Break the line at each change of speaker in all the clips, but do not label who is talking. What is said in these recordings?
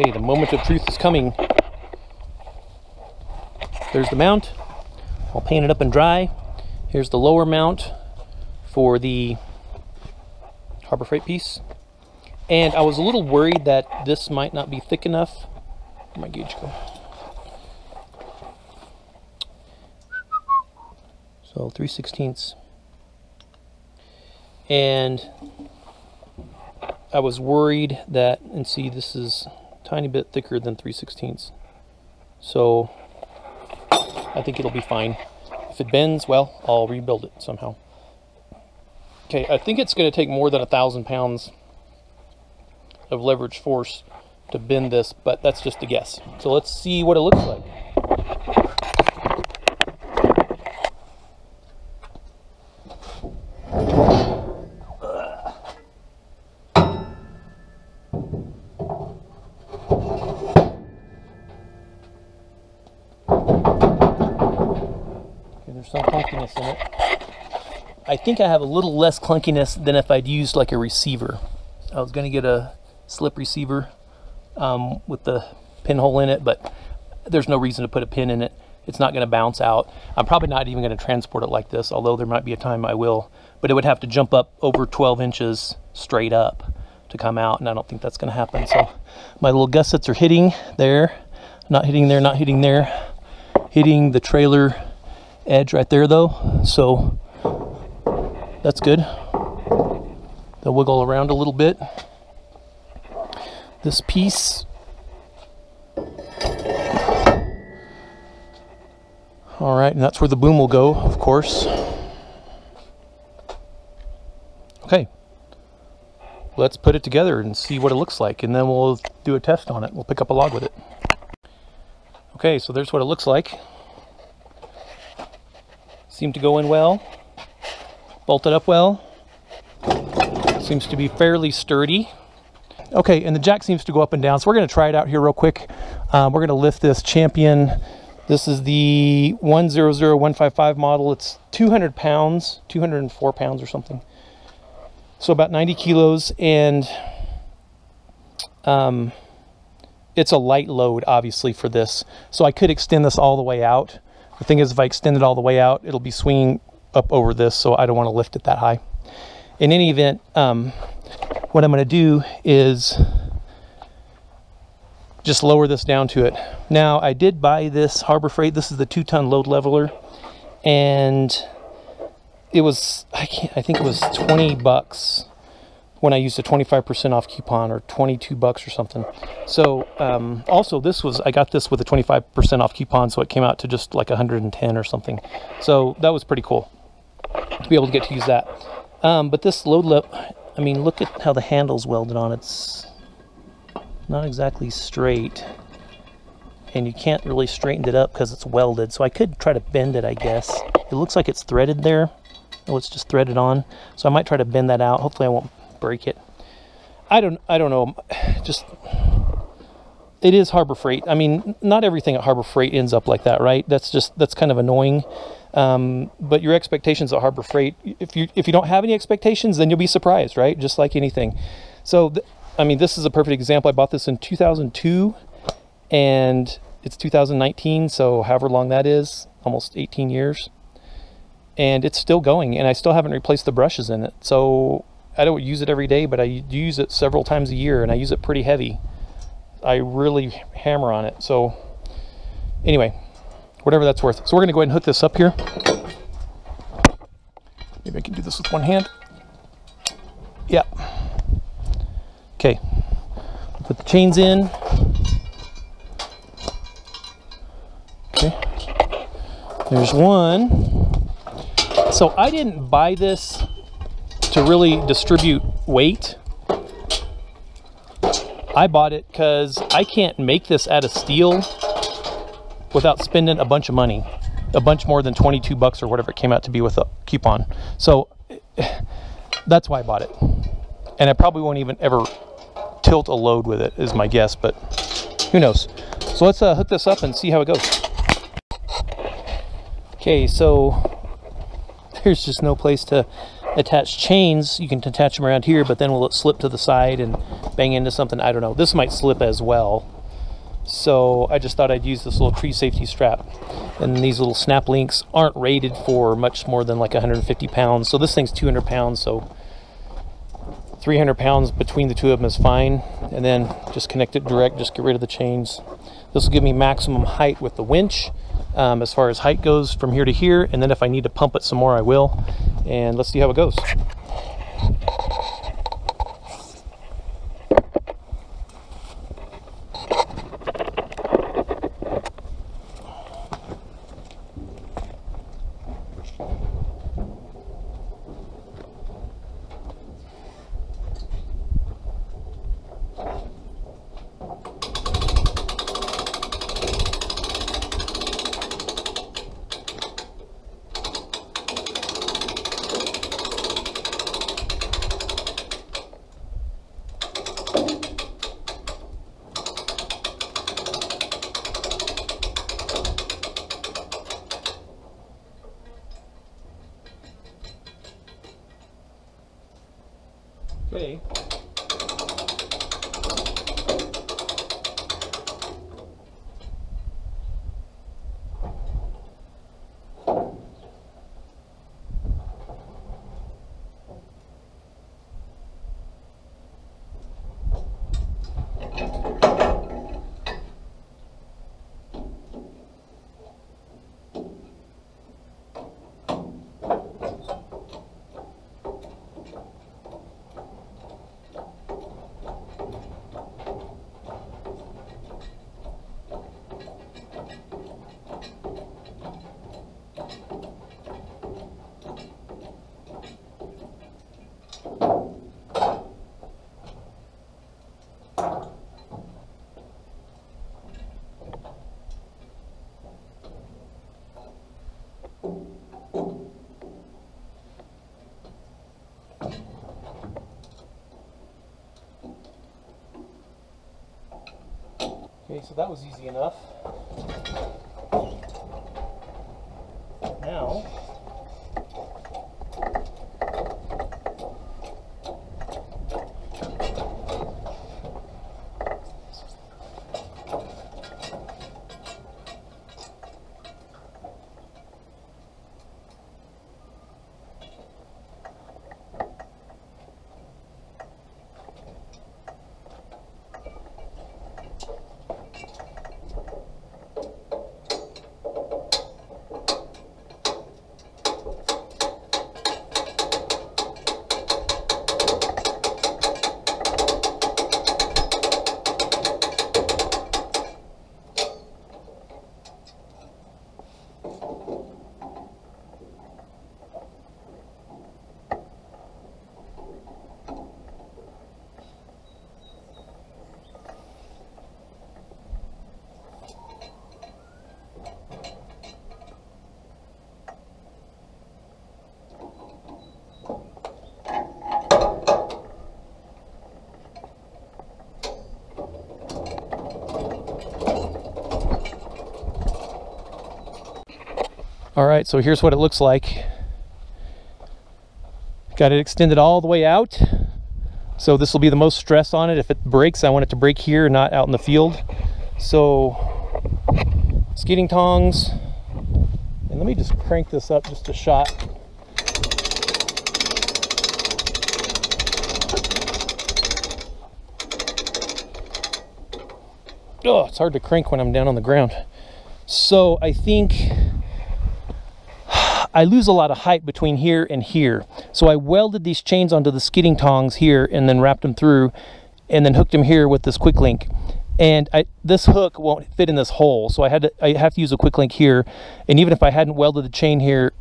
Okay, the moment of truth is coming. There's the mount. I'll paint it up and dry. Here's the lower mount for the Harbor Freight piece. And I was a little worried that this might not be thick enough. Where'd my gauge go? So 3/16. And I was worried that, and see, this is a tiny bit thicker than 3/16. So I think it'll be fine. If it bends, well, I'll rebuild it somehow. Okay, I think it's going to take more than 1,000 pounds of leverage force to bend this, but that's just a guess. So let's see what it looks like. Okay, there's some clunkiness in it. I think I have a little less clunkiness than if I'd used like a receiver. I was going to get a slip receiver with the pinhole in it, but there's no reason to put a pin in it. It's not going to bounce out. I'm probably not even going to transport it like this, although there might be a time I will. But it would have to jump up over 12 inches straight up to come out, and I don't think that's going to happen. So my little gussets are hitting there, not hitting there, not hitting there. Hitting the trailer edge right there though, so that's good. They'll wiggle around a little bit. This piece, all right, and that's where the boom will go, of course. Okay, let's put it together and see what it looks like, and then we'll do a test on it. We'll pick up a log with it. Okay, so there's what it looks like. Seemed to go in well, bolted up well. Seems to be fairly sturdy. Okay, and the jack seems to go up and down, so we're going to try it out here real quick. We're going to lift this Champion. This is the 100155 model. It's 200 pounds, 204 pounds or something. So about 90 kilos, and it's a light load, obviously, for this. So I could extend this all the way out. The thing is, if I extend it all the way out, it'll be swinging up over this, so I don't want to lift it that high. In any event, what I'm going to do is just lower this down to it. Now, I did buy this Harbor Freight. This is the 2-ton load leveler, and it was, I think it was 20 bucks when I used a 25% off coupon, or 22 bucks or something. So also this was, I got this with a 25% off coupon, so it came out to just like 110 or something. So that was pretty cool to be able to get to use that. But this load lip, I mean, look at how the handle's welded on. It's not exactly straight, and you can't really straighten it up because it's welded. So I could try to bend it, I guess. It looks like it's threaded there. Oh, it's just threaded on. So I might try to bend that out. Hopefully I won't break it. I don't know. Just, it is Harbor Freight. I mean, not everything at Harbor Freight ends up like that, right? That's kind of annoying. But your expectations at Harbor Freight, if you don't have any expectations, then you'll be surprised, right? Just like anything. So I mean, this is a perfect example. I bought this in 2002, and it's 2019, so however long that is, almost 18 years. And it's still going, and I still haven't replaced the brushes in it. So I don't use it every day, but I use it several times a year, and I use it pretty heavy. I really hammer on it. So anyway, whatever that's worth. So we're going to go ahead and hook this up here. Maybe I can do this with one hand. Yeah. Okay. Put the chains in. Okay. There's one. So I didn't buy this to really distribute weight. I bought it because I can't make this out of steel without spending a bunch of money, a bunch more than 22 bucks or whatever it came out to be with a coupon. So that's why I bought it. And I probably won't even ever tilt a load with it, is my guess, but who knows. So let's hook this up and see how it goes. Okay, so there's just no place to attach chains. You can attach them around here, but then will it slip to the side and bang into something. I don't know. This might slip as well. So I just thought I'd use this little tree safety strap. And these little snap links aren't rated for much more than like 150 pounds. So this thing's 200 pounds. So 300 pounds between the two of them is fine. And then just connect it direct, just get rid of the chains. This will give me maximum height with the winch as far as height goes from here to here. And then if I need to pump it some more, I will. And let's see how it goes. Okay. Okay, so that was easy enough. Now, all right, so here's what it looks like. Got it extended all the way out. So this will be the most stress on it. If it breaks, I want it to break here, not out in the field. So skidding tongs, and let me just crank this up just a shot. Oh, it's hard to crank when I'm down on the ground. So I think I lose a lot of height between here and here. So I welded these chains onto the skidding tongs here and then wrapped them through and then hooked them here with this quick link. And this hook won't fit in this hole, so I have to use a quick link here. And even if I hadn't welded the chain here,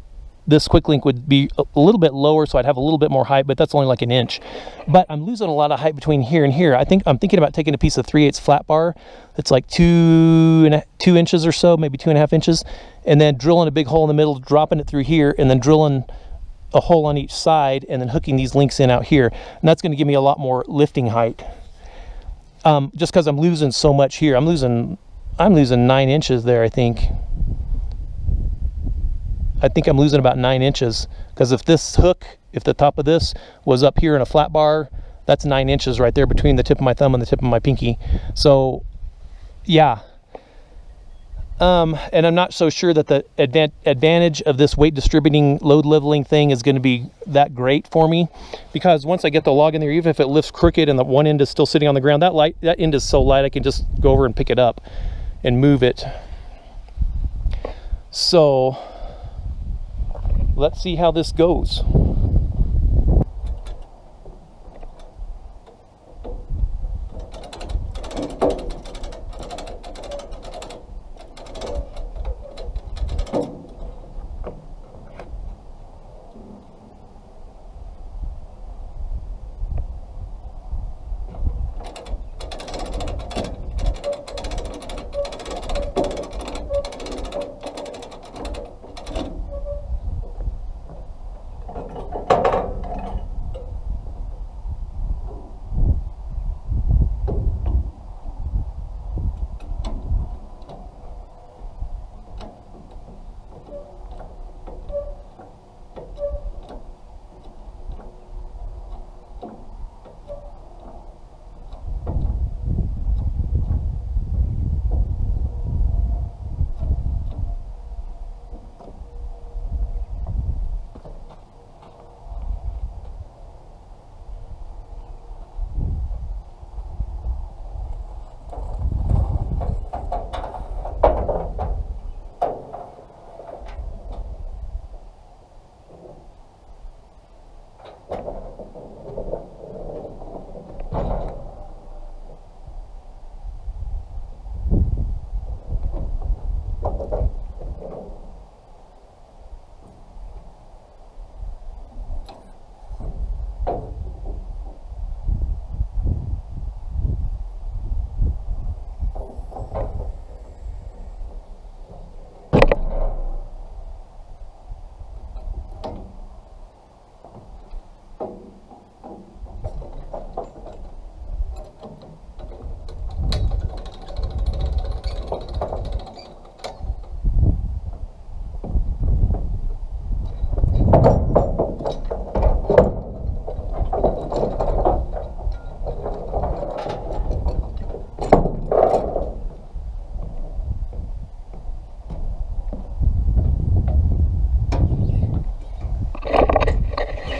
this quick link would be a little bit lower, so I'd have a little bit more height, but that's only like an inch. But I'm losing a lot of height between here and here. I'm thinking about taking a piece of 3/8 flat bar that's like 2 inches or so, maybe 2.5 inches, and then drilling a big hole in the middle, dropping it through here, and then drilling a hole on each side, and then hooking these links in out here. And that's going to give me a lot more lifting height. Just because I'm losing so much here. I'm losing 9 inches there, I think. I'm losing about 9 inches, because if this hook, if the top of this was up here in a flat bar, That's 9 inches right there between the tip of my thumb and the tip of my pinky. So yeah. And I'm not so sure that the advantage of this weight distributing load leveling thing is going to be that great for me, because once I get the log in there, even if it lifts crooked and the one end is still sitting on the ground, that end is so light I can just go over and pick it up and move it. So let's see how this goes.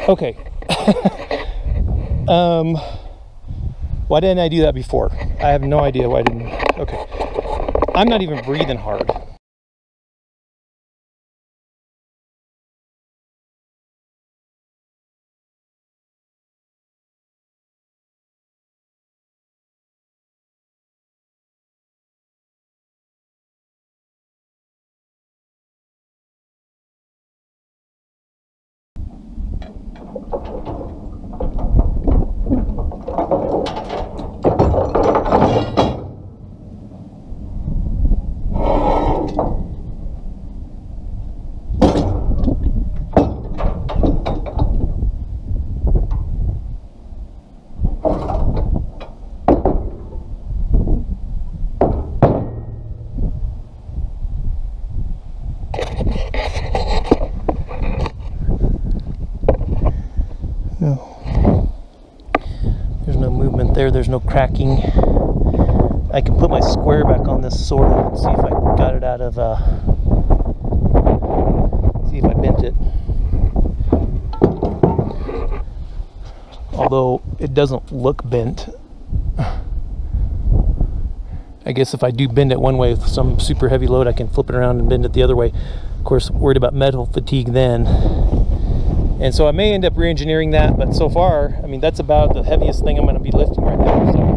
Okay. Why didn't I do that before? I have no idea why I didn't. Okay. I'm not even breathing hard. There's no movement there, there's no cracking. I can put my square back on this sword and see if I got it out of, see if I bent it. Although it doesn't look bent. I guess if I do bend it one way with some super heavy load, I can flip it around and bend it the other way. Of course, worried about metal fatigue then. And so I may end up re-engineering that, but so far, I mean, that's about the heaviest thing I'm going to be lifting right now. So